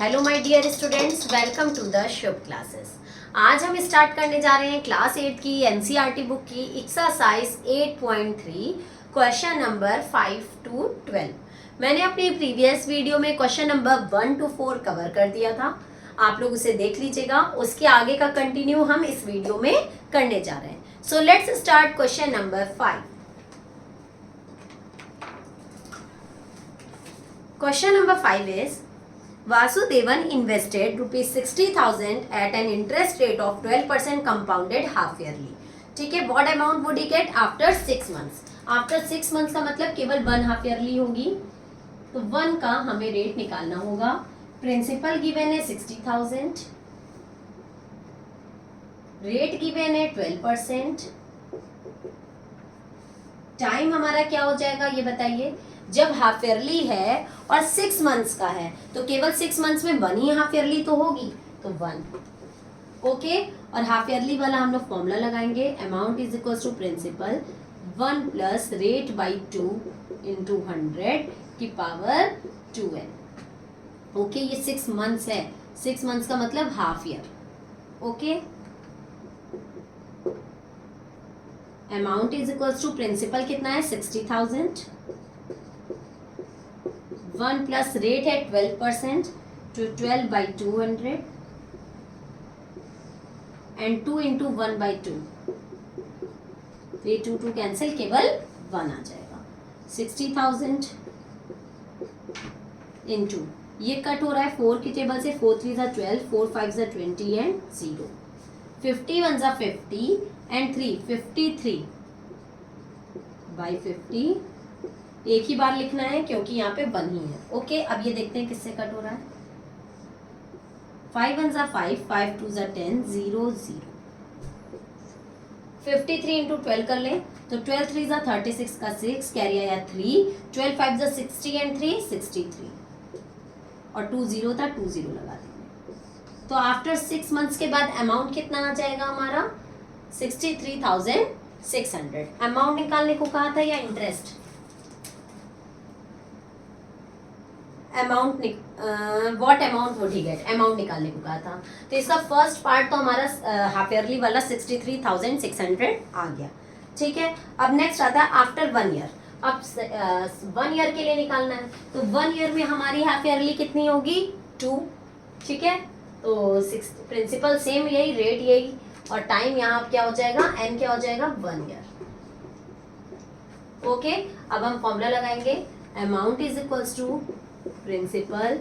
Hello my dear students, welcome to the Shubh classes. आज हम start करने जा रहे हैं क्लास 8 की एनसीईआरटी बुक की एक्सरसाइज 8.3 क्वेश्चन नंबर 5 to 12। मैंने अपनी प्रीवियस वीडियो में क्वेश्चन नंबर 1 to 4 कवर कर दिया था, आप लोग उसे देख लीजिएगा। उसके आगे का कंटिन्यू हम इस वीडियो में करने जा रहे हैं। So let's start question number 5। Question number 5 is Vasudevan invested rupees 60,000 at an interest rate of 12% compounded half yearly. ठीक है, what amount would he get after 6 months? After 6 months का मतलब केवल 1 हाफ ईयरली होगी, तो 1 का हमें रेट निकालना होगा। प्रिंसिपल गिवन है 60,000, रेट गिवन है 12%। टाइम हमारा क्या हो जाएगा ये बताइए। जब हाफ ईयरली है और 6 मंथ्स का है तो केवल 6 मंथ्स में 1 ही हाफ ईयरली तो होगी, तो 1 ओके। और हाफ ईयरली वाला हम लोग फॉर्मूला लगाएंगे, amount is equal to principal 1 plus rate by 2 into 100 की पावर 2n। ओके, ये 6 मंथ्स है, 6 मंथ्स का मतलब half year. Okay, amount is equal to principal कितना है 60,000, 1 प्लस रेट है 12% to 12 by 200 and 2 into 1 by 2, ये 2 कैंसिल, केवल 1 आ जाएगा। 60,000 इंटू ये कट हो रहा है 4 की टेबल से, 4 3 12, 4 5 20 एंड 0, 50 1 50 एंड 3 53 बाई 50। एक ही बार लिखना है क्योंकि यहाँ पे 1 ही है। ओके, अब ये देखते हैं किससे कट हो रहा है। 5 1 5, 5 2 10, 0 0। 53 इंटू 12 कर ले तो 12 3 36 का 6 कैरी आया 3, 12 5 60 एंड 3 63 और 2 0 था, 2 0 लगा देंगे। तो आफ्टर 6 मंथ्स के बाद अमाउंट कितना आ जाएगा हमारा 63,600। अमाउंट निकालने को कहा था या interest? Amount what amount would he get, amount निकालने को कहा था। तो इसका फर्स्ट पार्ट तो हमारा हाफ ईयरली वाला 63,600 आ गया। ठीक है, अब नेक्स्ट आता है आफ्टर 1 ईयर। अब 1 ईयर के लिए निकालना है, तो 1 ईयर में हमारी हाफ ईयरली कितनी होगी 2। ठीक है, तो प्रिंसिपल सेम यही, रेट यही, और टाइम यहाँ क्या हो जाएगा, एन क्या हो जाएगा 1 ईयर। ओके, अब हम फॉर्मूला लगाएंगे, amount is equals to principal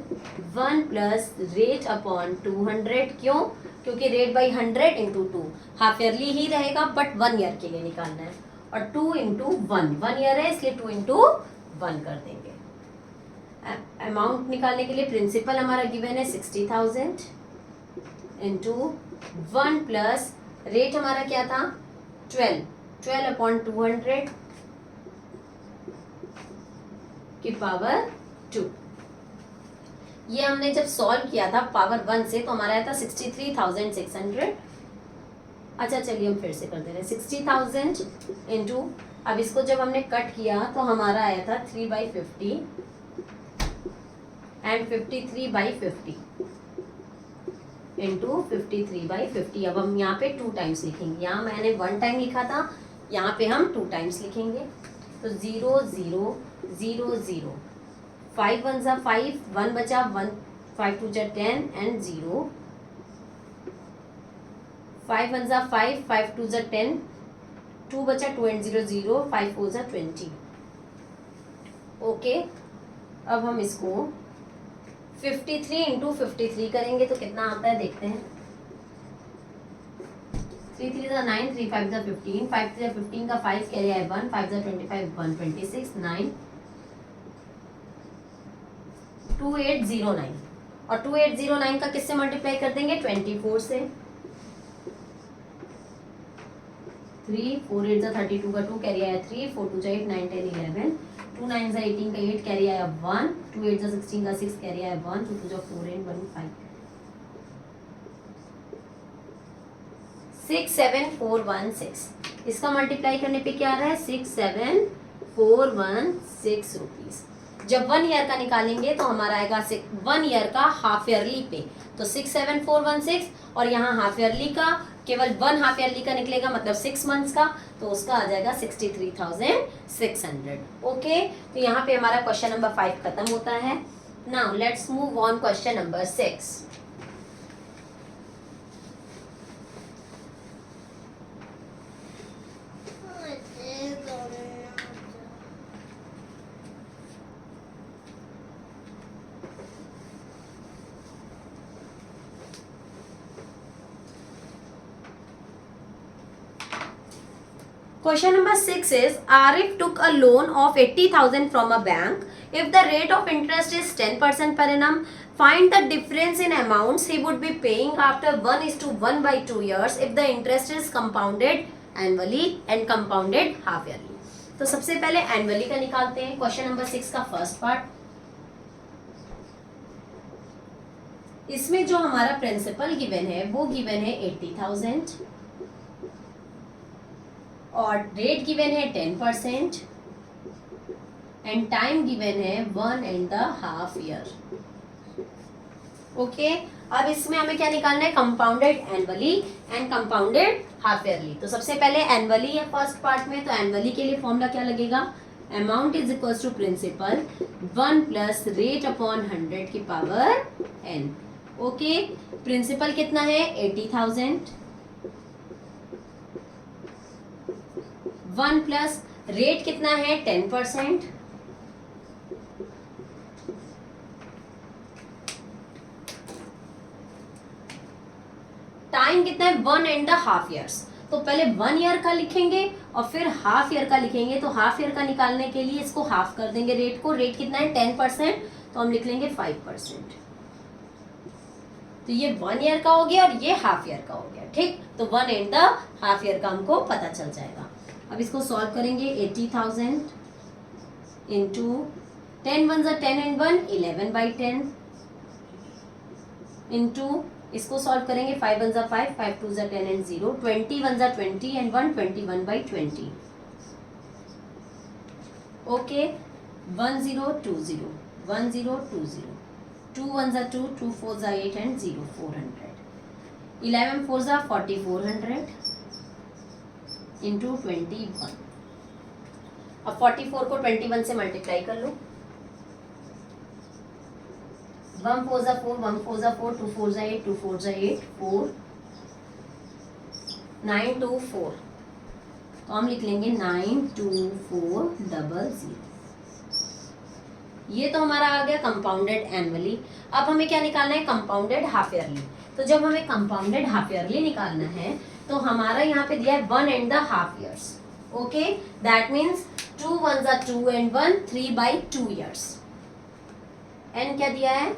1 plus rate upon 200। क्यों? क्योंकि rate by 100 into 2 half yearly ही रहेगा, बट 1 ईयर के लिए निकालना है, और 2 इंटू 1 ईयर है इसलिए 2 इंटू 1 कर देंगे। अमाउंट निकालने के लिए प्रिंसिपल हमारा गिवन है 60,000 इंटू 1 प्लस रेट हमारा क्या था 12 अपॉन 200 की पावर 2। ये हमने जब सॉल्व किया था पावर 1 से तो हमारा आया था 63,600। अच्छा चलिए हम फिर से कर दे रहे हैं 60,000 इंटू, अब इसको जब हमने कट किया तो हमारा आया था 3/50 एंड 53/50 इंटू 53/50। अब हम यहाँ पे 2 टाइम्स लिखेंगे, यहाँ मैंने 1 टाइम लिखा था, यहाँ पे हम 2 टाइम्स लिखेंगे। तो 0 0 0 0, 5 1 5, 1 बचा 1, 5 2 10 एंड 0, 5 1 5, 5 2 10, 2 बचा 2 एंड 0 0, 5 4 20। ओके, अब हम इसको 53 इंटू 53 करेंगे तो कितना आता है देखते हैं। 3 3 9, 3 5 15, 5 3 15 का 5 कैरी है 1, 5 25 126, 9 2809, और 2809 का किससे मल्टीप्लाई कर देंगे 24 से। 3 4 8 32 का 2 कैरी आया 3, 4 2 8 9 10 11, 2 9 18 का 8 कैरी आया 1, 2 8 16 का 6 कैरी आया 1, 2 2 4 8 1 5, 67416। इसका मल्टीप्लाई करने पे क्या आ रहा है 67416 रुपीज। जब 1 ईयर का निकालेंगे तो हमारा आएगा 1 ईयर का हाफ ईयरली पे, तो 67416, और यहाँ हाफ ईयरली का केवल 1 हाफ ईयरली का निकलेगा, मतलब 6 मंथ्स का, तो उसका आ जाएगा 63,600। ओके, तो यहाँ पे हमारा क्वेश्चन नंबर 5 खत्म होता है। Now let's move on question number 6। Question number 6 is Arif took a loan of 80,000 from a bank. If the rate of interest is 10% per annum, find the difference in amounts he would be paying after 1:1/2 years if the interest is compounded annually and compounded half yearly. तो सबसे पहले annually का निकालते हैं। Question number 6 का first part, इसमें जो हमारा प्रिंसिपल गिवन है वो गिवन है 80,000 और रेट गिवन है 10% एंड टाइम गिवन है 1.5 ईयर। ओके, अब इसमें हमें क्या निकालना है, compounded annually and compounded half yearly. तो सबसे पहले एनुअली है फर्स्ट पार्ट में, तो एनुअली के लिए फॉर्मूला क्या लगेगा, amount is equals to principal 1 plus rate upon 100 की पावर n। ओके, प्रिंसिपल कितना है 80,000, 1 प्लस रेट कितना है 10%, टाइम कितना है 1.5 ईयर्स। तो पहले 1 ईयर का लिखेंगे और फिर हाफ ईयर का लिखेंगे। तो हाफ ईयर का निकालने के लिए इसको हाफ कर देंगे रेट को, रेट कितना है 10%, तो हम लिख लेंगे 5%। तो ये 1 ईयर का हो गया और ये हाफ ईयर का हो गया, ठीक। तो 1.5 ईयर का हमको पता चल जाएगा। अब इसको सॉल्व करेंगे, 80,000 इंटू 10 1 10 एंड 1 11/10 इंटू इसको सॉल्व करेंगे 5 1 5 5 2 10 and 0 20 1 20 and 1 21/20। Okay, 1020 1020 2 1 2 2 4 8 and 0 400 11 4 4400 into 21। अब 44 को 21 से मल्टीप्लाई कर लो, 1 4 4 1 4 4 2 4 8 2 4 8 4 924। तो हम लिख लेंगे 92400। ये तो हमारा आ गया कंपाउंडेड एनुअली। अब हमें क्या निकालना है, कंपाउंडेड हाफ ईयरली। तो जब हमें कंपाउंडेड हाफ ईयरली निकालना है तो हमारा यहाँ पे दिया है 1.5 years. Okay, that means 2 1 2 and 1 3/2 years. N क्या दिया है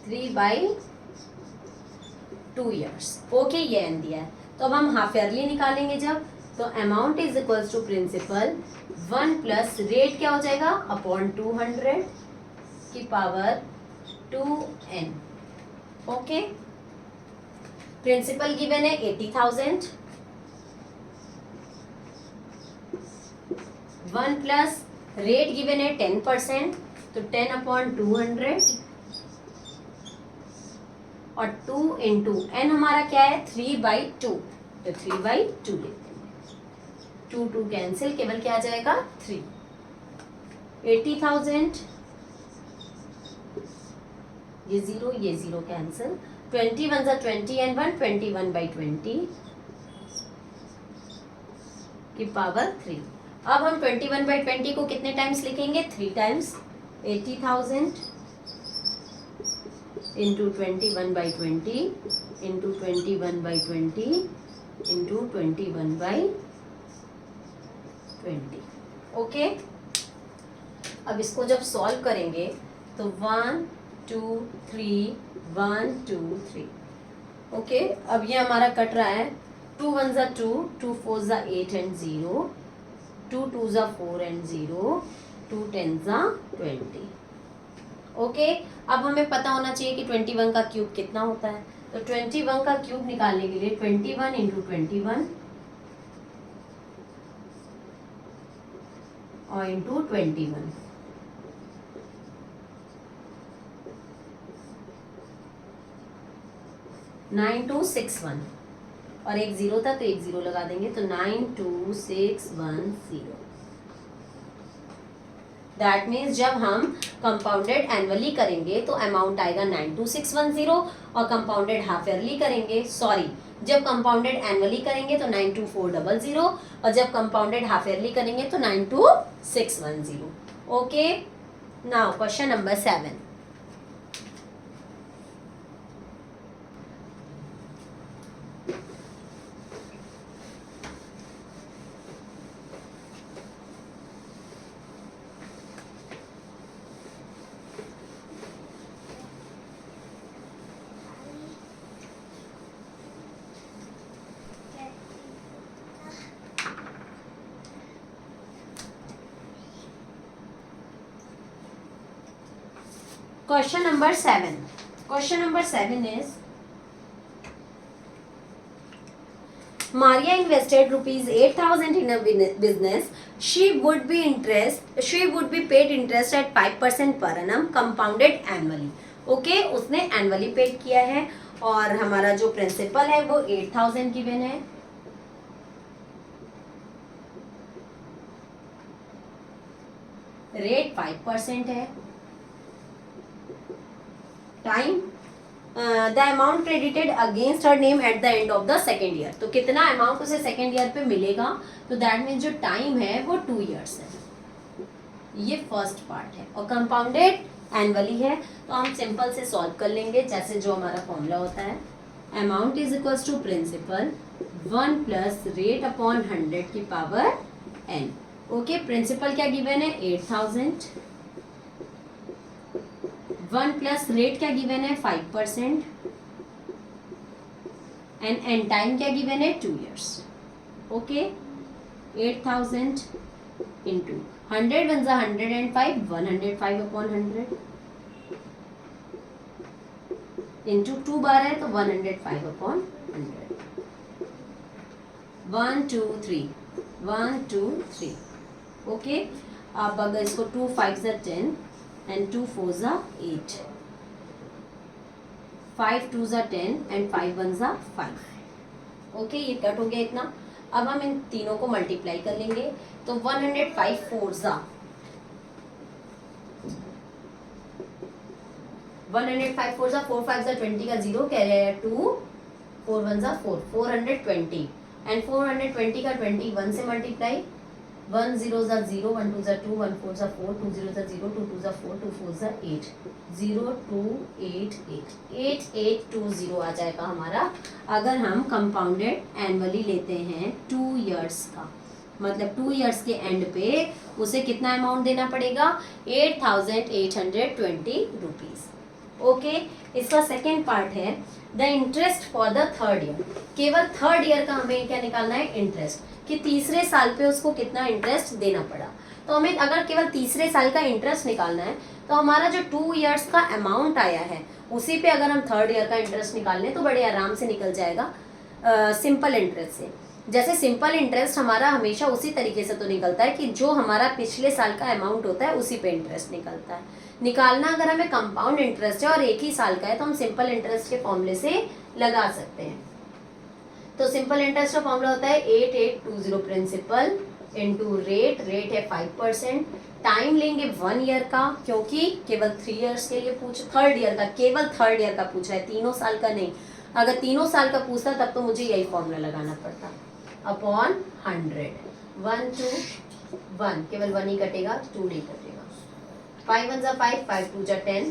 3/2 ईयर्स। ओके, ये एन दिया है। तो अब हम हाफ ईयरली निकालेंगे जब, तो amount is equals to principal 1 plus rate क्या हो जाएगा अपॉन 200 की power 2n। Okay, principal given है 80,000, 1 प्लस रेट गिवन है 10%, तो 10/200 और 2 इंटू एन हमारा क्या है 3/2, तो 3/2 लेते हैं, 2 2 कैंसिल, केवल क्या आ जाएगा 3। 80,000 ये 0 कैंसिल, 20 1 20 एंड 1 21/20 की पावर 3। अब हम 21/20 को कितने टाइम्स लिखेंगे, 3 times. 80,000 into 21/20 into 21/20 into 21/20। Okay, अब इसको जब सॉल्व करेंगे तो 1 2 3 1 2 3। ओके, अब ये हमारा कट रहा है, 2 1 2 2 4 8 एंड 0 2 2 4 एंड 0 2 10 20। ओके, अब हमें पता होना चाहिए कि 21 का क्यूब कितना होता है। तो 21 का क्यूब निकालने के लिए 21 इंटू 21 और इंटू 21, 9261 और एक जीरो था तो एक जीरो लगा देंगे तो 92610। दैट मीन्स जब हम कंपाउंडेड एनुअली करेंगे तो अमाउंट आएगा 92610 और कंपाउंडेड हाफ ईयरली करेंगे, सॉरी, जब कंपाउंडेड एनुअली करेंगे तो 92400 और जब कंपाउंडेड हाफ ईयरली करेंगे तो 92610। Okay, now question number 7। Question number 7. Question number 7 is Maria invested rupees 8,000 in a business. She would be paid interest at 5% per annum compounded annually. Okay, उसने annually paid किया है और हमारा जो principal है वो 8,000 गिवन है. रेट 5% है. Time the amount credited against her name at the end of the second year. तो कितना अमाउंट उसे सेकेंड ईयर पे मिलेगा, तो दैट मीन्स जो टाइम है वो 2 ईयर्स है. ये फर्स्ट पार्ट है और कंपाउंडेड एनुअली है तो हम सिंपल से सॉल्व कर लेंगे जैसे जो हमारा फॉर्मूला होता है. Amount is equals to principal 1 plus rate upon 100 की पावर n. ओके, प्रिंसिपल क्या गिवन है 8,000. 1 प्लस रेट क्या गिवन है 5% एंड टाइम क्या गिवन है 2 years. Okay, 8,000 into 100 one 105, 105 upon 100 into 2 बार है तो 105 अपॉन 100. 1 2 3 1 2 3. ओके, अब अगर इसको 2 5 10 and 2 4s are 8, 5 2s are 10 and 5 1s are 5. Okay, ये कट हो गया इतना. अब हम इन तीनों को मल्टीप्लाई कर लेंगे तो 105 4s are 105 4s are 4 5s are 20 का 0 कह रहे हैं 2, 4 1s are 4, 420 एंड 420 का 21 से multiply. 1 0s are 0, 1 2s are 2, 1 4s are 4, 2 0s are 0, 2 2s are 4, 2 4s are 8, 0 2 8 8 8 8 2 0 आ जाएगा हमारा अगर हम कंपाउंडेड एनुअली लेते हैं 2 इयर्स का. मतलब 2 इयर्स के एंड पे उसे कितना अमाउंट देना पड़ेगा 8,820 रुपीज. ओके, इसका सेकेंड पार्ट है the interest for the third year. केवल थर्ड ईयर का हमें क्या निकालना है इंटरेस्ट कि तीसरे साल पे उसको कितना इंटरेस्ट देना पड़ा. तो हमें अगर केवल तीसरे साल का इंटरेस्ट निकालना है तो हमारा जो 2 इयर्स का अमाउंट आया है उसी पे अगर हम थर्ड ईयर का इंटरेस्ट निकाल लें तो बड़े आराम से निकल जाएगा सिंपल इंटरेस्ट से. जैसे सिंपल इंटरेस्ट हमारा हमेशा उसी तरीके से तो निकलता है कि जो हमारा पिछले साल का अमाउंट होता है उसी पे इंटरेस्ट निकलता है. निकालना अगर हमें कंपाउंड इंटरेस्ट है और एक ही साल का है तो हम सिंपल इंटरेस्ट के फॉर्मूले से लगा सकते हैं. तो सिंपल इंटरेस्ट का फॉर्मूला होता है 8820 प्रिंसिपल इनटू रेट. रेट है 5%. टाइम लेंगे 1 ईयर का क्योंकि केवल 3 इयर्स के लिए थर्ड ईयर का केवल थर्ड ईयर का पूछा है, तीनों साल का नहीं. अगर तीनों साल का पूछता तब तो मुझे यही फॉर्मूला लगाना पड़ता. अपॉन 100 1 2 1 केवल 1 ही कटेगा 2 नहीं कटेगा. 5 1 5 5 2 10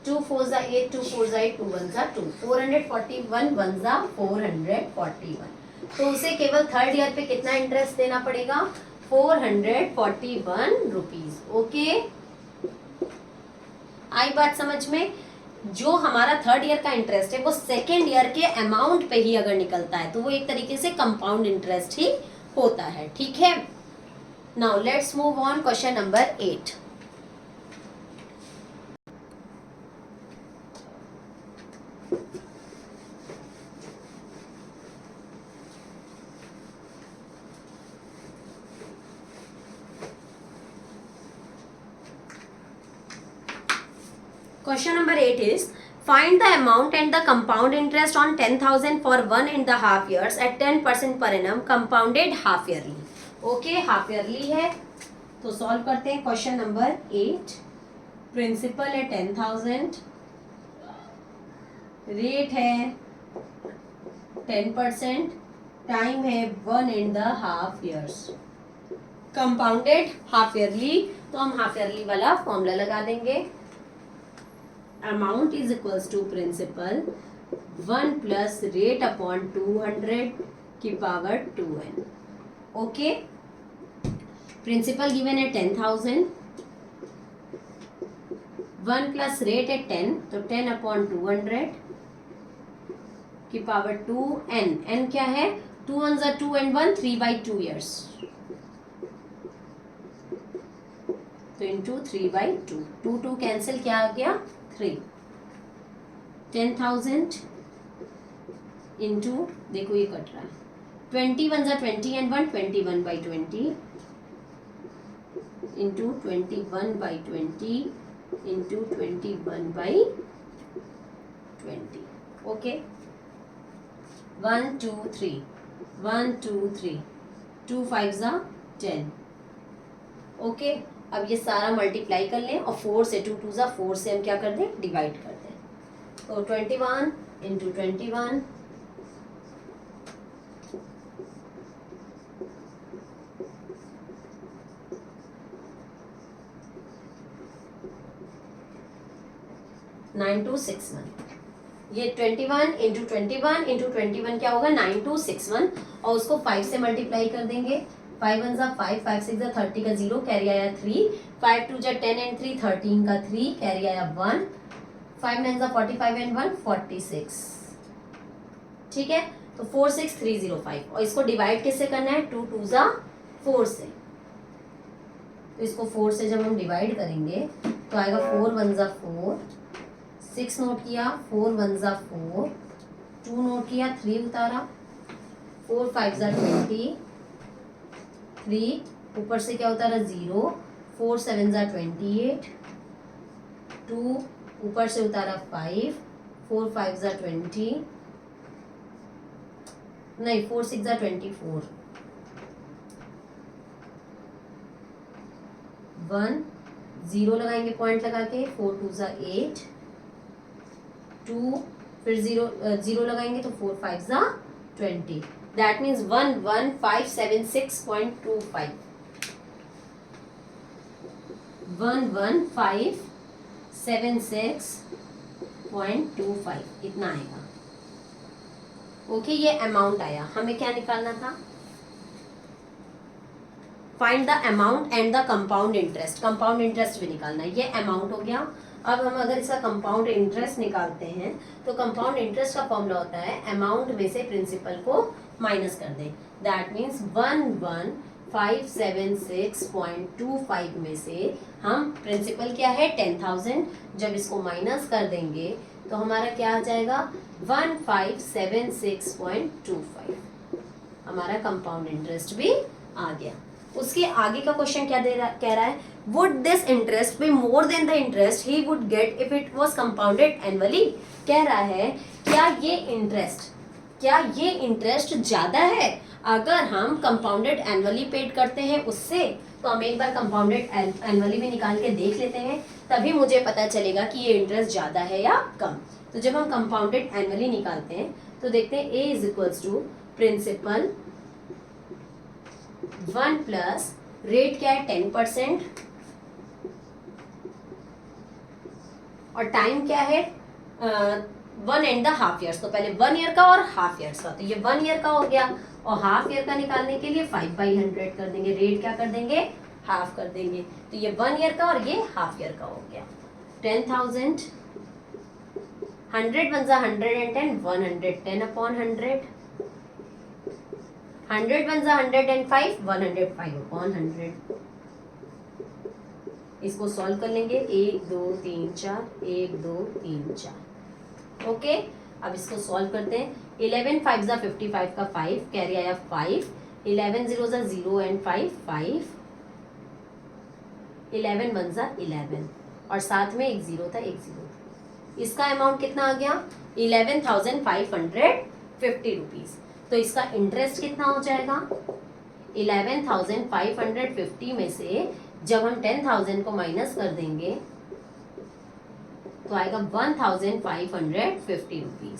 2 4 8 2 4 8 2 1 2 441 1 441. तो उसे केवल थर्ड ईयर पे कितना इंटरेस्ट देना पड़ेगा 441 रुपीज. ओके, आई बात समझ में. जो हमारा थर्ड ईयर का इंटरेस्ट है वो सेकेंड ईयर के अमाउंट पे ही अगर निकलता है तो वो एक तरीके से कंपाउंड इंटरेस्ट ही होता है. ठीक है, now let's move on question number 8. Question number 8 is find the amount and the compound interest on 10,000 for 1.5 years at 10% per annum compounded half yearly. Okay, half yearly है तो सॉल्व करते हैं. Question number 8. Principal है 10,000, rate है 10%, time है 1.5 years, compounded half yearly. तो हम half yearly वाला फॉर्मूला लगा देंगे. Amount is equals to principal 1 plus rate upon 200 की power 2n. Okay, principal given है 10,000, 1 प्लस रेट है 10, तो 10 अपॉन 200 की पावर 2n. n क्या है? 2 1 ज़ा 2 and 1 3/2 years, तो इंटू 3/2. 2 2 कैंसिल, क्या आ गया? 3. 10,000 इंटू, देखो ये कट रहा है, 20 1 ज़ा 20 and 1 21/20 इंटू 21/20 इंटू 21/20. ओके, 1 2 3 1 2 3 2 5 ज़ा 10. ओके, अब ये सारा मल्टीप्लाई कर लें और 4 से 2 2 ज़ा 4 से हम क्या कर दें? डिवाइड कर दें. तो 21 इंटू 21 9261. ये 21 इंटू 21 इंटू 21 क्या होगा? 9261. और उसको 5 से मल्टीप्लाई कर देंगे. 5 1 ज़ा 5, 5 6 ज़ा 30 का 0, कैरी आया 3, 5 2 ज़ा 10 and 3 13 का 3, कैरी आया 1, 5 9 ज़ा 45 and 1 46. ठीक है, तो 46305. और इसको डिवाइड किससे करना है? 2 2 ज़ा 4 से. तो इसको 4 से जब हम डिवाइड करेंगे तो आएगा 4 1 ज़ा 4, 6 नोट किया, 4 1 ज़ा 4, 2 नोट किया, 3 उतारा, 4 5 ज़ा 20, 3 ऊपर से क्या उतारा? 0, 4 7 ज़ा 28, 2 ऊपर से उतारा 5, 4 5 ज़ा 20, नहीं 4 6 ज़ा 24, 1 0 लगाएंगे पॉइंट लगा के, 4 2 ज़ा 8, 2 फिर 0 लगाएंगे तो 4 5 ज़ा 20. That means 11576.25. 11576.25 इतना आएगा. ओके, ये अमाउंट आया. हमें क्या निकालना था? Find the amount and the compound interest. Compound interest भी निकालना है. ये अमाउंट हो गया. अब हम अगर इसका कंपाउंड इंटरेस्ट निकालते हैं तो कंपाउंड इंटरेस्ट का फॉर्मूला होता है अमाउंट में से प्रिंसिपल को माइनस कर दें. दैट मीन्स 11576.25 में से हम प्रिंसिपल क्या है? 10,000. जब इसको माइनस कर देंगे तो हमारा क्या आ जाएगा? 1576.25. हमारा कंपाउंड इंटरेस्ट भी आ गया. उसके आगे का क्वेश्चन क्या कह रहा है? Would this interest be more than the interest he would get if it was compounded annually. कह रहा है क्या ये इंटरेस्ट ज्यादा है अगर हम कंपाउंडेड एनुअली पेड करते हैं उससे. तो हम एक बार कंपाउंडेड एनुअली में निकाल के देख लेते हैं, तभी मुझे पता चलेगा कि ये इंटरेस्ट ज्यादा है या कम. तो जब हम कंपाउंडेड एनुअली निकालते हैं तो देखते हैं A is equals to principal 1 plus rate क्या है? 10%, और टाइम क्या है? 1.5 years. तो पहले 1 ईयर का और हाफ ईयर का. तो ये 1 ईयर का हो गया. और हाफ ईयर का निकालने के लिए 5/100 कर देंगे. रेट क्या कर देंगे? हाफ कर देंगे. तो ये 1 ईयर का और ये हाफ ईयर का हो गया. 10,000, 100 1 ज़ा 110, 110 अपॉन 100, 100 1 ज़ा 105, 105 अपॉन 100. इसको सॉल्व कर लेंगे. 1 2 3 4, 1 2 3 4. ओके, अब इसको सॉल्व करते हैं. 11 5 ज़ा 55 का 5, कैरी आया 5, 11 0 ज़ा 0 and 5 5, 11 1 ज़ा 11. और साथ में एक जीरो था, एक जीरो था। इसका अमाउंट कितना आ गया 11,550 रुपीज। तो इसका इंटरेस्ट कितना हो जाएगा 11,550 में से जब हम 10,000 को माइनस कर देंगे तो आएगा 1,550 रुपीज।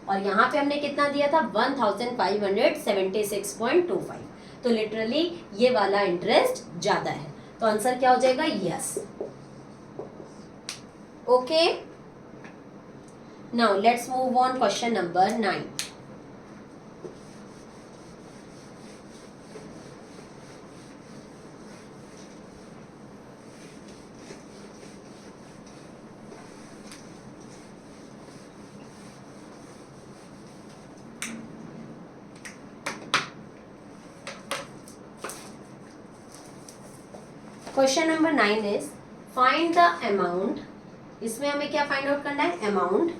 और यहाँ पे हमने कितना दिया था 1,576.25। तो लिटरली ये वाला इंटरेस्ट ज्यादा है। तो आंसर क्या हो जाएगा yes. Okay, now let's move on question number 9। Question number 9 is find the amount. इसमें हमें क्या फाइंड आउट करना है amount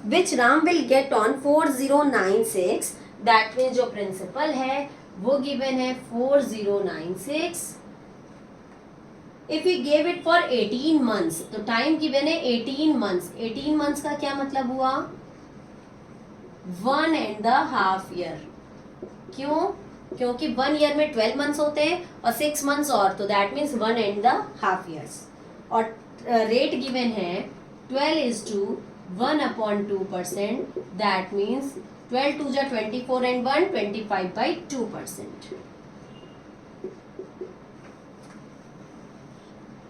which Ram will get on 4096। That mean जो प्रिंसिपल है वो गिवन है 4096। If you gave it for 18 months तो टाइम गिवन है 18 मंथ्स। 18 मंथ्स का क्या मतलब हुआ 1.5 ईयर। क्यों? क्योंकि 1 ईयर में 12 मंथ्स होते हैं और 6 मंथ्स और, तो दैट मीन्स 1.5 ईयर्स। और रेट गिवन है 12:1/2%। दैट मीन्स 12 2 जा 24 and 1 25/2%।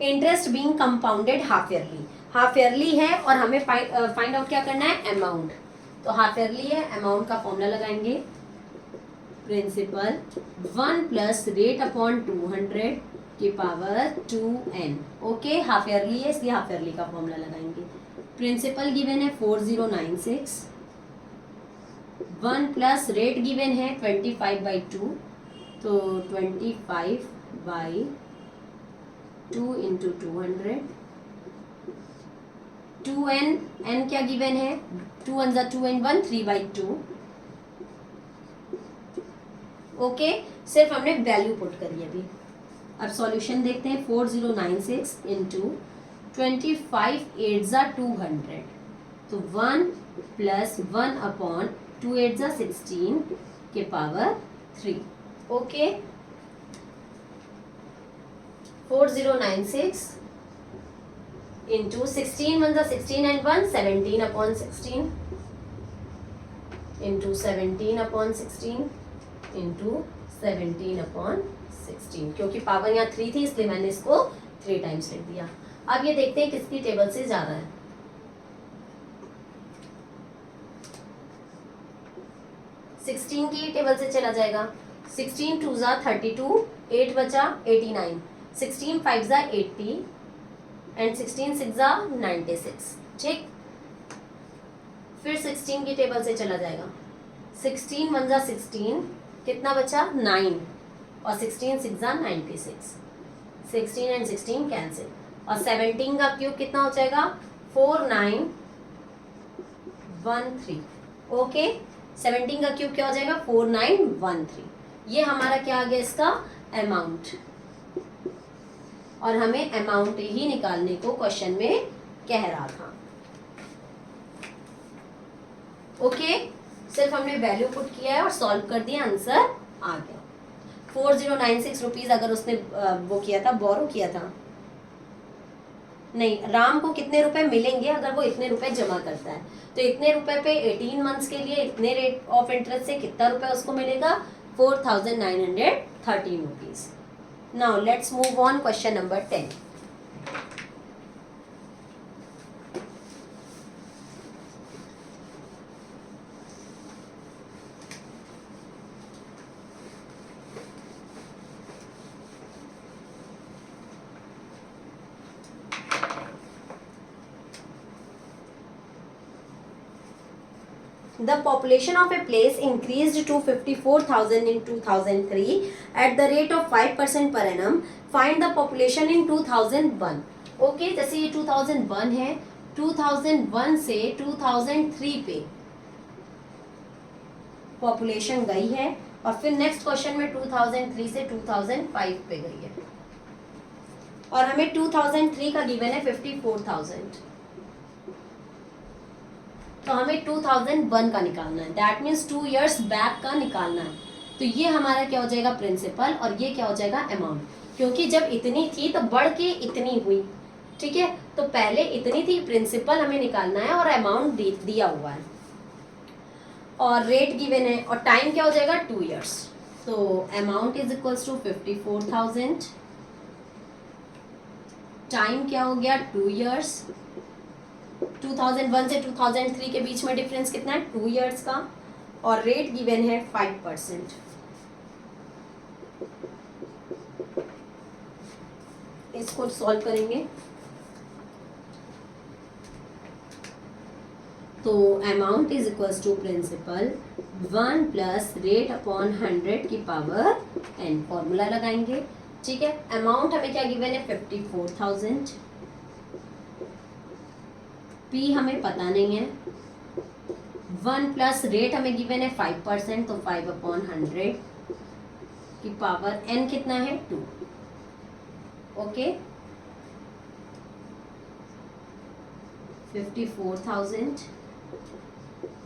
Interest being compounded half yearly. Half yearly है और हमें फाइंड आउट क्या करना है अमाउंट। तो हाफ ईयरली है, अमाउंट का फॉर्मूला लगाएंगे प्रिंसिपल 1 प्लस रेट अपॉन 200 की power 2n। Okay, half yearly है इसलिए हाफ ईयरली का फॉर्मूला लगाएंगे। प्रिंसिपल गिवन है 4096, 1 प्लस रेट गिवन है 25/2, तो 25/2 इंटू 200। 2n, n क्या गिवन है 2 1 जा 2 and 1 3/2। ओके, सिर्फ हमने वैल्यू पुट करी अभी। अब सॉल्यूशन देखते हैं 4096 इंटू 25 8 जा 200, तो 1 प्लस 1 अपॉन 2 8 जा 16 के पावर 3। ओके, 4096 इंटू 16 1 जा 16 and 1 17/16 इंटू 17/16 इंटू 17/16। क्योंकि पावर यहाँ 3 थी इसलिए मैंने इसको 3 टाइम्स लिख दिया। अब ये देखते हैं किसकी टेबल से जा रहा है। 16 की टेबल से चला जाएगा। 16 2 जा 32, 8 बचा 89, 16 5 जा 80 एंड 16 6 जा 96। ठीक, फिर 16 की टेबल से चला जाएगा। 16 1 जा 16, कितना बचा 9 और 16 6 जा 96, 16 एंड 16 कैंसिल। और 17 का क्यूब कितना हो जाएगा 4913। ओके, 17 का क्यूब क्या हो जाएगा 4913। ये हमारा क्या आ गया इसका अमाउंट। और हमें अमाउंट ही निकालने को क्वेश्चन में कह रहा था। ओके, सिर्फ हमने वैल्यू पुट किया है और सॉल्व कर दिया, आंसर आ गया 4096 रुपीज। अगर उसने वो किया था, बोरो किया था, नहीं, राम को कितने रुपए मिलेंगे अगर वो इतने रुपए जमा करता है, तो इतने रुपए पे 18 मंथ्स के लिए इतने रेट ऑफ इंटरेस्ट से कितना रुपए उसको मिलेगा 4913 rupees. Now let's move on question number 10। The population of a place increased to 54,000 in 2003 at the rate of 5% per annum. Find the population in 2001. Okay, जैसे ये 2001 है, 2001 से 2003 पे पॉपुलेशन गई है और फिर नेक्स्ट क्वेश्चन में 2003 से 2005 पे गई है। 2005 और हमें 2003 का गिवन है 54,000, तो हमें 2001 का निकालना है, दैट मीन्स 2 years बैक का निकालना है। तो ये हमारा क्या हो जाएगा प्रिंसिपल, और ये क्या हो जाएगा अमाउंट, क्योंकि जब इतनी थी तो बढ़ के इतनी हुई, ठीक है। तो पहले इतनी थी, प्रिंसिपल हमें निकालना है और अमाउंट दिया हुआ है और रेट गिवन है, और टाइम क्या हो जाएगा 2 years। तो amount is equals to 54,000, time क्या हो गया 2 years। 2001 से 2003 के बीच में डिफरेंस कितना है 2 years का, और रेट गिवन है 5%। इसको सॉल्व करेंगे तो amount is equals to principal 1 plus rate upon 100 की पावर n, फॉर्मूला लगाएंगे, ठीक है। अमाउंट हमें क्या गिवन है 54,000, p हमें पता नहीं है, 1 प्लस रेट हमें गिवन है 5%, तो 5/100 की पावर n कितना है 2, ओके। 54,000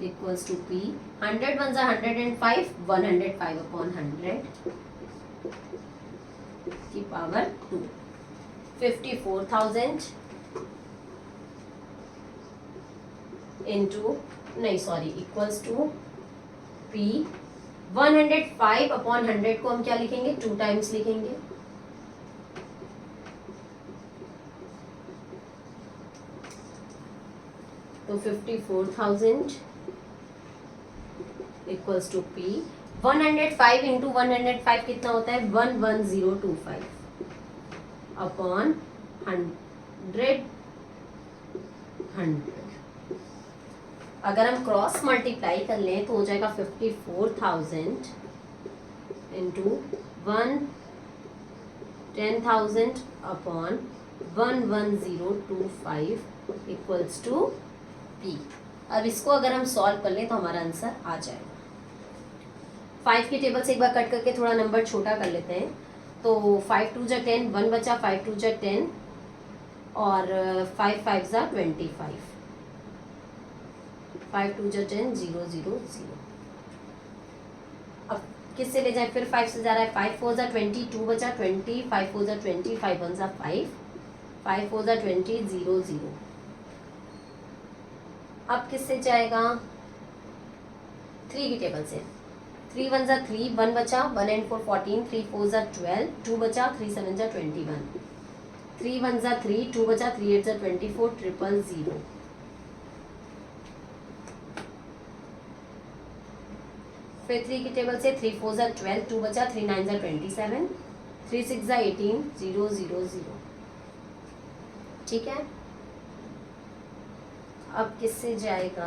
इक्वल्स टू p, 100 1 जा 105, 105/100 की पावर 2, 54,000 इंटू नहीं सॉरी इक्वल्स टू p, 105/100 को हम क्या लिखेंगे 2 टाइम्स लिखेंगे, तो 54,000 इक्वल्स टू p, 105 इंटू 105 कितना होता है 11025 अपॉन 100। अगर हम क्रॉस मल्टीप्लाई कर लें तो हो जाएगा 54,000 into 10,000 upon 11025 equals to p। अब इसको अगर हम सॉल्व कर लें तो हमारा आंसर आ जाएगा। 5 की टेबल से एक बार कट करके थोड़ा नंबर छोटा कर लेते हैं, तो 5 2 जा 10, 1 बचा, 5 2 जा 10 और 5 5 जा 25, 5 2 जा 10, 0 0 0। अब किससे ले जाए, फिर 5 से जा रहा है, 5 4 जा 20, 2 बचा 20, 5 4 जा 20, 5 1 जा 5, 5 4 जा 20, 0 0। अब किससे जाएगा 3 की टेबल से, 3 1 जा 3, 1 बचा, 1 and 4 14, 3 4 जा 12, 2 बचा, 3 7 जा 21, 3 1 जा 3, 2 बचा, 3 8 जा 24, 0 0। फिर 3 की टेबल से 3 4 जा 12, 2 बचा, 3 9 जा 27, 3 6 जा 18, 0 0 0, ठीक है। अब किससे जाएगा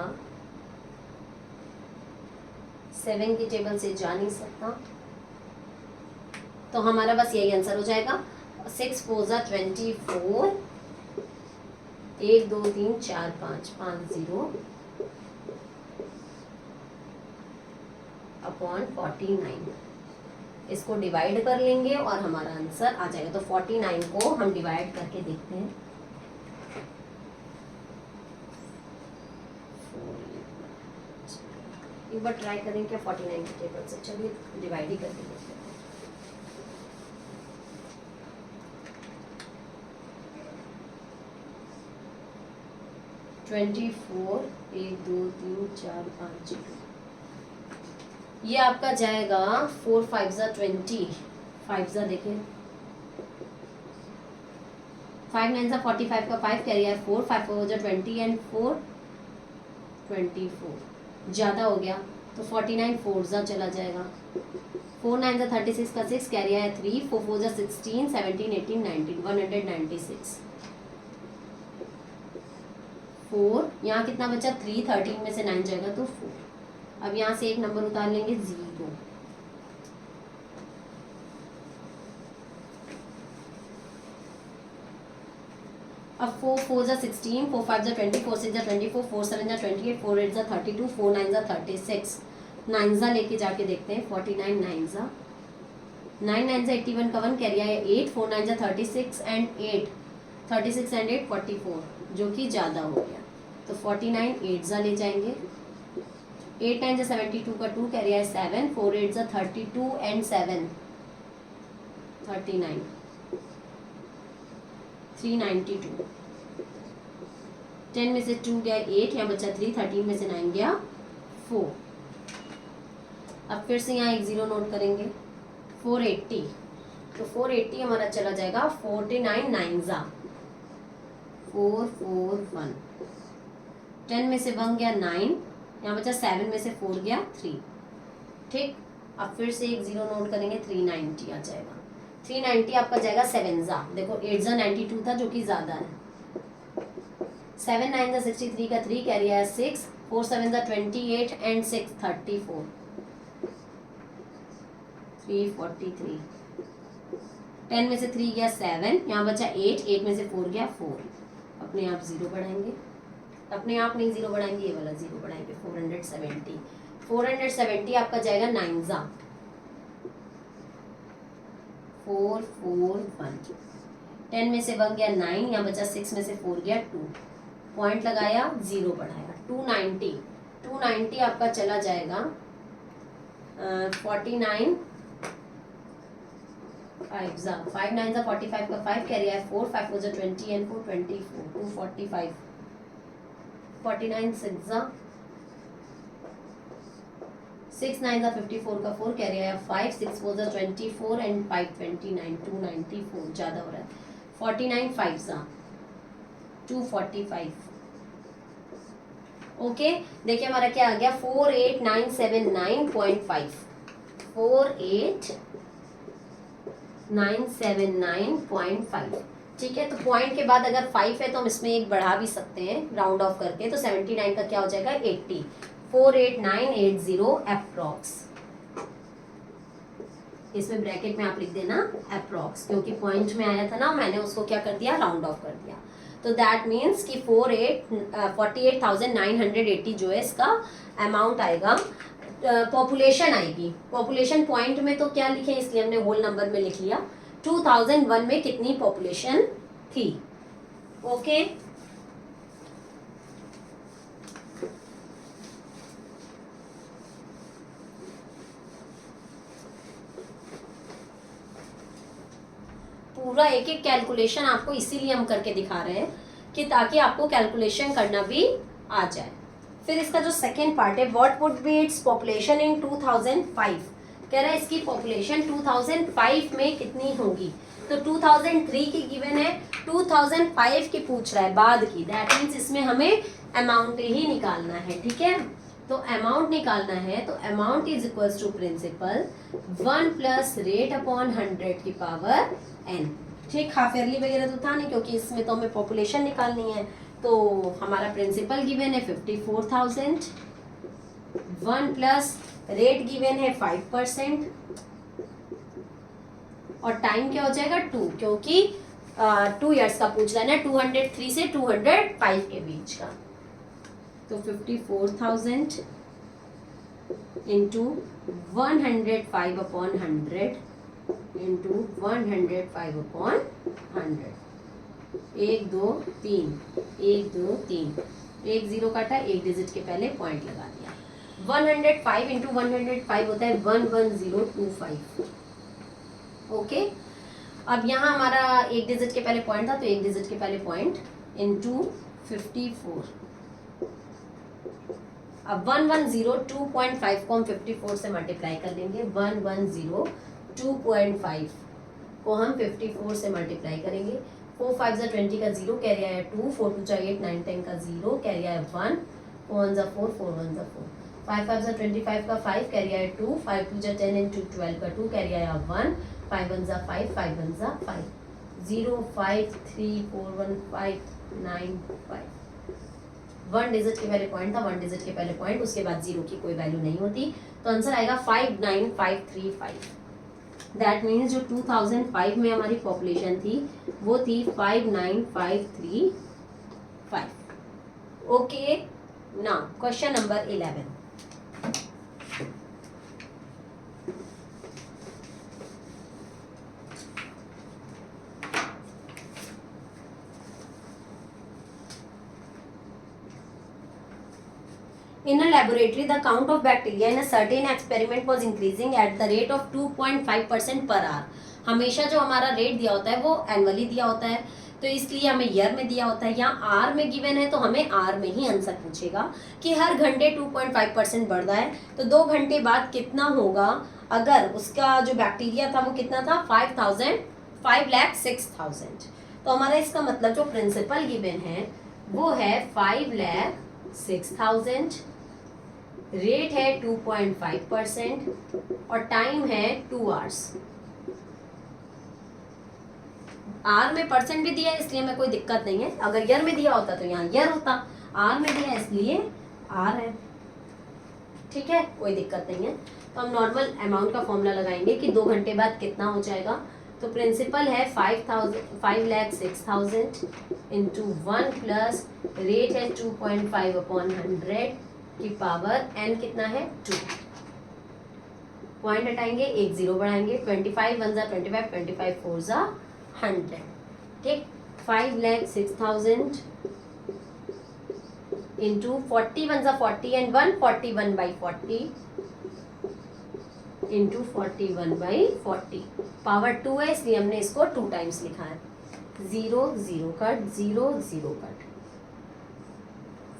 7 की टेबल से जा नहीं सकता, तो हमारा बस यही आंसर हो जाएगा। 6 4 जा 24, 1 2 3 4 5 5 0 अपॉन 49। इसको डिवाइड कर लेंगे और हमारा आंसर आ जाएगा। तो 49 को हम डिवाइड करके देखते हैं, एक बार ट्राई करें क्या 49 की टेबल से, चलिए डिवाइड ही करके देखते हैं। ट्वेंटी 1 2 3 4 5 ये आपका जाएगा 4 5 जा 20, 5 जा देखें 5 9 जा 45 का 5 कैरी है 4, 5 4 जा 20 एंड 4 24, ज़्यादा हो गया तो 49 4 जा चला जाएगा, 4 9 जा 36 का 6 कैरी है 3, 4 4 जा 16 17 18 19 196, 4 यहाँ कितना बचा 3, 13 में से 9 जाएगा तो 4। अब यहाँ से एक नंबर उतार लेंगे 0, अब 4 4 जा 16, 4 5 जा 20, 4 6 जा 24, 4 7 जा 28, 4 8 जा 32, 4 9 जा 36, 9 जा लेके जाके देखते हैं 49 9 जा 9 9 से 81 का 1 कैरी आया 8, 4 9 से 36 एंड 8 44 जो कि ज़्यादा हो गया, तो 49 8 जा ले जाएंगे। 8 9 से 72 का 2 कैरी आया 7, 4 8 से 32 एंड 7 39 392। 10 में से 2 गया 8, यहाँ बचा 3, 13 में से 9 गया 4। अब फिर से यहाँ एक जीरो नोट करेंगे 480, तो 480 हमारा चला जाएगा 49 9 जा 441। 10 में से 1 गया 9, यहाँ बचा 7 में से 4 गया 3। ठीक, अब फिर से एक जीरो नोट करेंगे 390 आ जाएगा। 390 आपका जाएगा 7 जा, देखो 8 जा 92 था जो कि ज़्यादा है। 7 9 जा 63 का 3 कैरी आया 6, 4 7 जा 28 एंड 6 34 343। 10 में से 3 गया 7, यहाँ बचा 8, 8 में से 4 गया 4। अपने आप जीरो बढ़ाएंगे, अपने आप नहीं जीरो बढ़ाएंगे, ये वाला जीरो बढ़ाएंगे 470। 470 आपका जाएगा 9 जा 441। 10 में से 1 गया 9, यहाँ बचा 6 में से 4 गया 2, पॉइंट लगाया जीरो बढ़ाया 290 आपका चला जाएगा 49 5 जा 5 9 जा 45 का 5 कैरी आया 4, 5 4 जा 20 एंड 4 24 245। 49 6 जा 6 9 जा 54 का 4 कैरी आया 5, 6 4 जा 24 एंड 5 29 294 ज़्यादा हो रहा है। 49 5 जा 245। ओके, देखिए हमारा क्या आ गया 48979.5 48979.5। ठीक है, तो पॉइंट के बाद अगर 5 है तो हम इसमें एक बढ़ा भी सकते हैं राउंड ऑफ करके, तो 79 का क्या हो जाएगा 80। 48980 अप्रॉक्स, इसमें ब्रैकेट में आप लिख देना अप्रॉक्स, क्योंकि पॉइंट में आया था ना, मैंने उसको क्या कर दिया राउंड ऑफ कर दिया। तो दैट मीन्स कि 48,980 जो है इसका अमाउंट आएगा, पॉपुलेशन आएगी। पॉपुलेशन पॉइंट में तो क्या लिखे, इसलिए हमने होल नंबर में लिख लिया। 2001 में कितनी पॉपुलेशन थी। ओके, पूरा एक एक कैलकुलेशन आपको इसीलिए हम करके दिखा रहे हैं कि ताकि आपको कैलकुलेशन करना भी आ जाए। फिर इसका जो सेकेंड पार्ट है, what would be its population in 2005, कह रहा है इसकी पॉपुलेशन 2005 में कितनी होगी। तो 2003 की गिवन है, 2005 की पूछ रहा है बाद की, दैट मीन्स इसमें हमें अमाउंट ही निकालना है। ठीक है, तो अमाउंट निकालना है, तो amount is equals to principal 1 plus rate upon 100 की पावर n। ठीक, हाफ ईयरली वगैरह तो था नहीं, क्योंकि इसमें तो हमें पॉपुलेशन निकालनी है। तो हमारा प्रिंसिपल गिवन है 54,000, 1 प्लस रेट गिवन है 5%, और टाइम क्या हो जाएगा 2, क्योंकि 2 इयर्स का पूछ रहा है ना, 203 से 205 के बीच का। तो 54,000 इंटू 105 अपॉन 100 इंटू 105 अपॉन 100, 1 2 3 1 2 3, एक जीरो काटा, एक डिजिट के पहले पॉइंट लगा दिया। 105 इंटू 105 होता है 11025। ओके, अब यहाँ हमारा एक डिजिट के पहले पॉइंट था, तो एक डिजिट के पहले पॉइंट इंटू 54। अब 110 2.5 को हम 54 से मल्टीप्लाई कर देंगे। 110 2.5 को हम 54 से मल्टीप्लाई करेंगे। 4 5 जा 20 का 0 कैरी आया 2, 4 2 जा 8 9 10 का 0 कैरी आया 1, 4 1 जा 4 4 1 जा 4, 5 5 जा 25 का 5 कैरी आया 2, 5 2 जा 10 इंटू 12 का 2 कैरी आया 1, 5 1 जा 5 5 1 जा 5, 0 5 3 4 1 5 9 5। 1 डिजिट के पहले पॉइंट था, 1 डिजिट के पहले पॉइंट, उसके बाद 0 की कोई वैल्यू नहीं होती, तो आंसर आएगा 59535। दैट मीन्स जो 2005 में हमारी पॉपुलेशन थी वो थी 59535। Okay, now question number 11। In a laboratory, the count of bacteria in a certain experiment was increasing at the rate of 2.5% per hour. हमेशा जो हमारा रेट दिया होता है वो एनुअली दिया होता है, तो इसलिए हमें ईयर में दिया होता है. यहाँ आर में गिवन है तो हमें आर में ही आंसर पूछेगा कि हर घंटे 2.5% बढ़ रहा है, तो 2 घंटे बाद कितना होगा. अगर उसका जो बैक्टीरिया था वो कितना था 5,06,000, तो हमारा इसका मतलब जो प्रिंसिपल गिवन है वो है 5,06,000, रेट है 2.5% और टाइम है 2 आवर्स. आर में परसेंट भी दिया है इसलिए हमें कोई दिक्कत नहीं है. अगर ईयर में दिया होता तो यहाँ ईयर होता, आर में दिया है इसलिए आर है. ठीक है, कोई दिक्कत नहीं है. तो हम नॉर्मल अमाउंट का फॉर्मूला लगाएंगे कि 2 घंटे बाद कितना हो जाएगा. तो प्रिंसिपल है 5,06,000 इंटू 1 प्लस रेट है 2.5/100 की पावर n कितना है 2. पॉइंट हटाएंगे, एक जीरो बढ़ाएंगे, 25 1 जा 25, 25 4 जा 100. ठीक, 5,06,000 इंटू 40 1 जा 40 एंड 1 41/40 इंटू 41/40. पावर 2 है इसलिए हमने इसको 2 टाइम्स लिखा है. 0 0 कट, 0 0 कट.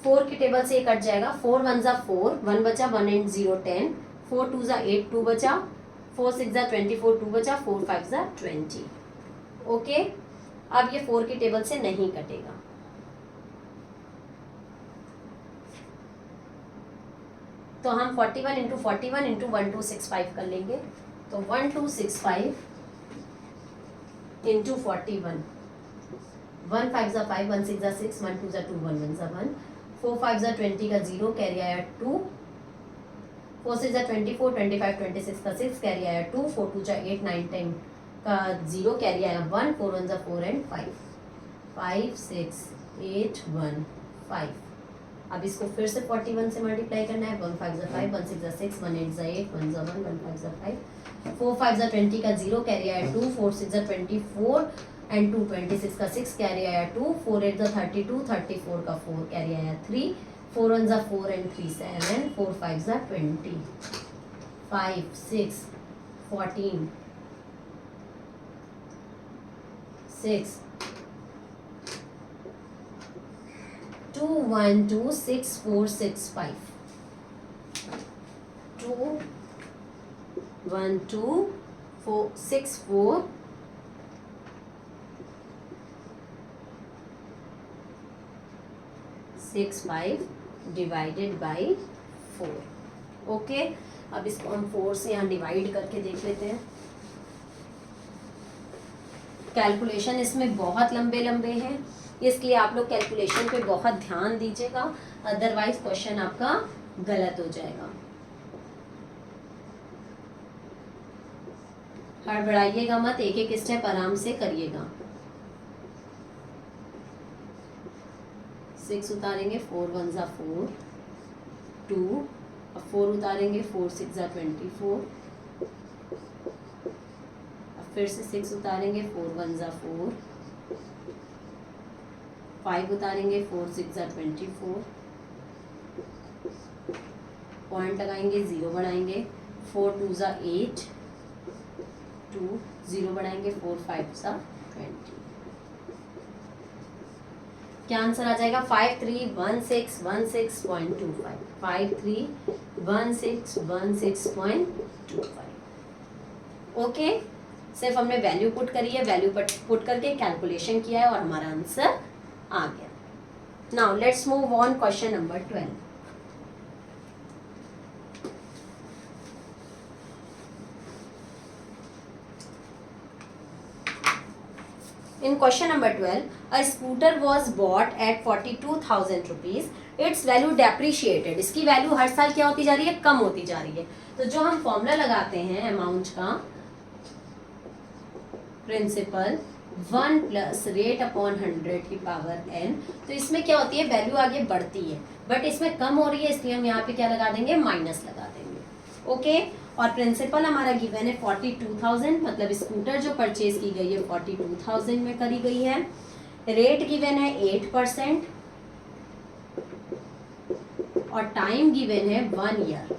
4 की टेबल से ये कट जाएगा. 4 1 जा 4, 1 बचा, 1 एंड 0 10, 4 2 जा 8, 2 बचा, 4 6 जा 24, 2 बचा, 4 5 जा 20. ओके, अब ये 4 की टेबल से नहीं कटेगा. तो हम 41 इंटू 41 इंटू 1265 कर लेंगे. तो 1265 इंटू 41, 1 5 जा 5, 1 6 जा 6, 1 2 जा 2, 1 1 जा 1, 4 5 जा 20 का 0 कैरी आया 2, 4 6 जा 24, 25 26 का 6 कैरी आया 2, 4 2 जा 8 9 10 का 0 कैरी आया 1, 4 1 जा 4 एंड 5, 5 6 8 1 5. अब इसको फिर से 41 से मल्टीप्लाई करना है. 1 5 जा 5, 1 6 जा 6, 1 8 जा 8, 1 जा 1, 1 5 जा 5, 4 5 जा 20 का 0 कैरी आया 2, 4 6 जा 24 एंड 2 26 का 6 कैरी आया 2, 4 8 जा 32, 34 का 4 कैरी आया 3, 4 1 जा 4 एंड 3 7, 4 5 जा 20, 5 6 14 6 2 1 2 6 4 6 5, 2 1 2 4 6 4 6 5 डिवाइडेड बाई 4. ओके, अब इसको हम 4 से यहाँ डिवाइड करके देख लेते हैं. कैलकुलेशन इसमें बहुत लंबे लंबे हैं, इसलिए आप लोग कैलकुलेशन पे बहुत ध्यान दीजिएगा, अदरवाइज क्वेश्चन आपका गलत हो जाएगा. हड़बड़ाइएगा मत, एक एक स्टेप आराम से करिएगा. 6 उतारेंगे, 4 1 जा 4 2, अब 4 उतारेंगे, 4 6 जा 24, अब फिर से 6 उतारेंगे, 4 1 जा 4, 5 उतारेंगे, 4 6 जा 24, पॉइंट लगाएंगे, 0 बढ़ाएंगे, 4 2 जा 8 2, 0 बढ़ाएंगे, 4 5 जा 20. क्या आंसर आ जाएगा 531616.25, 531616.25. ओके, सिर्फ हमने वैल्यू पुट करी है, वैल्यू पुट करके कैलकुलेशन किया है और हमारा आंसर आ गया. Now let's move on question number 12. In question number 12, a scooter was bought at 42,000 rupees. Its value depreciated. इसकी वैल्यू हर साल क्या होती जा रही है, कम होती जा रही है. तो जो हम फॉर्मूला लगाते हैं अमाउंट का, प्रिंसिपल 1 प्लस रेट अपॉन 100 की पावर n. तो इसमें क्या होती है, वैल्यू आगे बढ़ती है, बट इसमें कम हो रही है, इसलिए हम यहाँ पे क्या लगा देंगे, माइनस लगा देंगे. ओके, और प्रिंसिपल हमारा गिवन है 42,000, मतलब स्कूटर जो परचेज की गई है 42,000 में करी गई है. रेट गिवन है 8% और टाइम गिवन है 1 ईयर,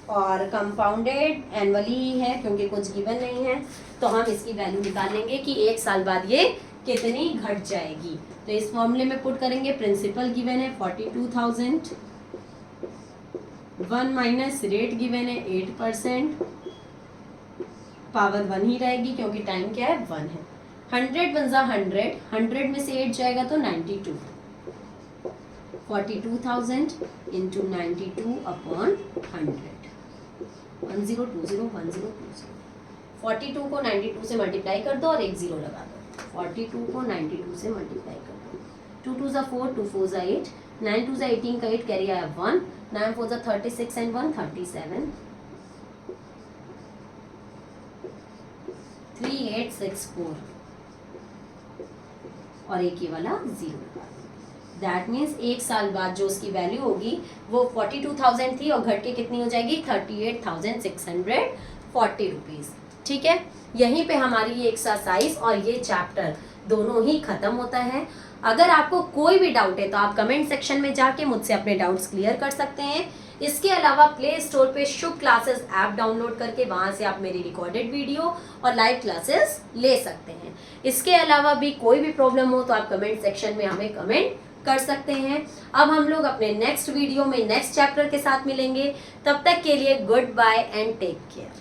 और कंपाउंडेड एनुअली है क्योंकि कुछ गिवन नहीं है, तो हम इसकी वैल्यू निकाल लेंगे कि 1 साल बाद ये कितनी घट जाएगी। तो इस फॉर्मूले में पुट करेंगे, प्रिंसिपल गिवन है 42,000, 1 माइनस रेट गिवन है 8%, पावर 1 ही रहेगी क्योंकि टाइम क्या है 1 है। 100 बनजा 100, 100 में से 8 जाएगा तो 92, 42,000 इंटू 92 अपॉन 100, 1020 1020। 42 को 92 से मल्टीप्लाई कर दो और एक जीरो लगा दो। 42 को 92 से मल्टीप्लाई कर दो, 2 2 4, 2 4 8, 9 2 18 का 8 कैरी आया 1, 9 4 36 एंड 1 37, 3864 और एक ये वाला जीरो लगा दो। दैट मीन्स 1 साल बाद जो उसकी वैल्यू होगी वो 42,000 थी और घट के कितनी हो जाएगी 38,640 रुपीज। ठीक है, यहीं पे हमारी ये एक्सरसाइज और ये चैप्टर दोनों ही खत्म होता है। अगर आपको कोई भी डाउट है तो आप कमेंट सेक्शन में जाके मुझसे अपने डाउट्स क्लियर कर सकते हैं। इसके अलावा प्ले स्टोर पे शुभ क्लासेस ऐप डाउनलोड करके वहां से आप मेरी रिकॉर्डेड वीडियो और लाइव क्लासेस ले सकते हैं। इसके अलावा भी कोई भी प्रॉब्लम हो तो आप कमेंट सेक्शन में हमें कमेंट कर सकते हैं। अब हम लोग अपने नेक्स्ट वीडियो में नेक्स्ट चैप्टर के साथ मिलेंगे, तब तक के लिए good bye and take care.